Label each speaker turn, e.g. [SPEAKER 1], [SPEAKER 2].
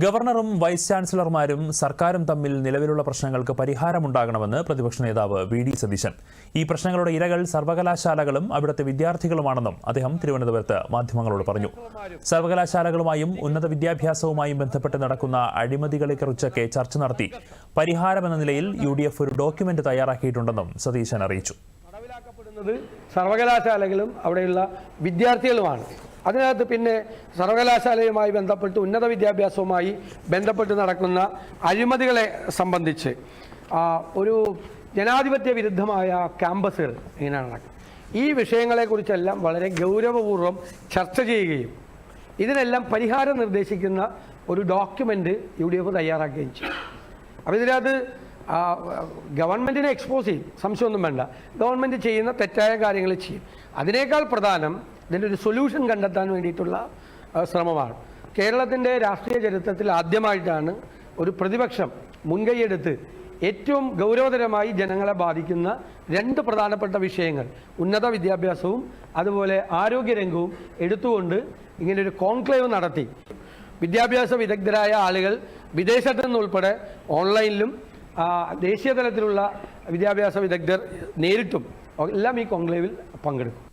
[SPEAKER 1] ഗവർണറും വൈസ് ചാൻസലർമാരും സർക്കാരും തമ്മിൽ നിലവിലുള്ള പ്രശ്നങ്ങൾക്ക് പരിഹാരമുണ്ടാകണമെന്ന് പ്രതിപക്ഷ നേതാവ് വി.ഡി. സതീശൻ. ഈ പ്രശ്നങ്ങളുടെ ഇരകൾ സർവകലാശാലകളും അവിടുത്തെ വിദ്യാർത്ഥികളുമാണെന്നും അദ്ദേഹം തിരുവനന്തപുരത്ത് മാധ്യമങ്ങളോട് പറഞ്ഞു. സർവകലാശാലകളുമായും ഉന്നത വിദ്യാഭ്യാസവുമായും ബന്ധപ്പെട്ട് നടക്കുന്ന അഴിമതികളെക്കുറിച്ചൊക്കെ ചർച്ച നടത്തി പരിഹാരമെന്ന നിലയിൽ UDF ഒരു ഡോക്യുമെന്റ് തയ്യാറാക്കിയിട്ടുണ്ടെന്നും സതീശൻ അറിയിച്ചു.
[SPEAKER 2] സർവകലാശാലകളും അവിടെയുള്ള വിദ്യാർത്ഥികളുമാണ്. അതിനകത്ത് പിന്നെ സർവകലാശാലയുമായി ബന്ധപ്പെട്ട് ഉന്നത വിദ്യാഭ്യാസവുമായി ബന്ധപ്പെട്ട് നടക്കുന്ന അഴിമതികളെ സംബന്ധിച്ച് ഒരു ജനാധിപത്യ വിരുദ്ധമായ ക്യാമ്പസുകൾ എങ്ങനെയാണ് നടക്കുന്നത്, ഈ വിഷയങ്ങളെക്കുറിച്ചെല്ലാം വളരെ ഗൗരവപൂർവ്വം ചർച്ച ചെയ്യുകയും ഇതിനെല്ലാം പരിഹാരം നിർദ്ദേശിക്കുന്ന ഒരു ഡോക്യുമെൻ്റ് UDF തയ്യാറാക്കുകയും ചെയ്യും. അപ്പോൾ ഇതിനകത്ത് ഗവൺമെൻറ്റിനെ എക്സ്പോസ് ചെയ്യും, സംശയമൊന്നും വേണ്ട. ഗവൺമെൻറ് ചെയ്യുന്ന തെറ്റായ കാര്യങ്ങൾ ചെയ്യും. അതിനേക്കാൾ പ്രധാനം ഇതിൻ്റെ ഒരു സൊല്യൂഷൻ കണ്ടെത്താൻ വേണ്ടിയിട്ടുള്ള ശ്രമമാണ്. കേരളത്തിൻ്റെ രാഷ്ട്രീയ ചരിത്രത്തിൽ ആദ്യമായിട്ടാണ് ഒരു പ്രതിപക്ഷം മുൻകൈയെടുത്ത് ഏറ്റവും ഗൗരവതരമായി ജനങ്ങളെ ബാധിക്കുന്ന രണ്ട് പ്രധാനപ്പെട്ട വിഷയങ്ങൾ, ഉന്നത വിദ്യാഭ്യാസവും അതുപോലെ ആരോഗ്യരംഗവും എടുത്തുകൊണ്ട് ഇങ്ങനെയൊരു കോൺക്ലേവ് നടത്തി വിദ്യാഭ്യാസ വിദഗ്ധരായ ആളുകൾ വിദേശത്തു നിന്നുൾപ്പെടെ ഓൺലൈനിലും ദേശീയ തലത്തിലുള്ള വിദ്യാഭ്യാസ വിദഗ്ധർ നേരിട്ടും എല്ലാം ഈ കോൺക്ലേവിൽ പങ്കെടുക്കും.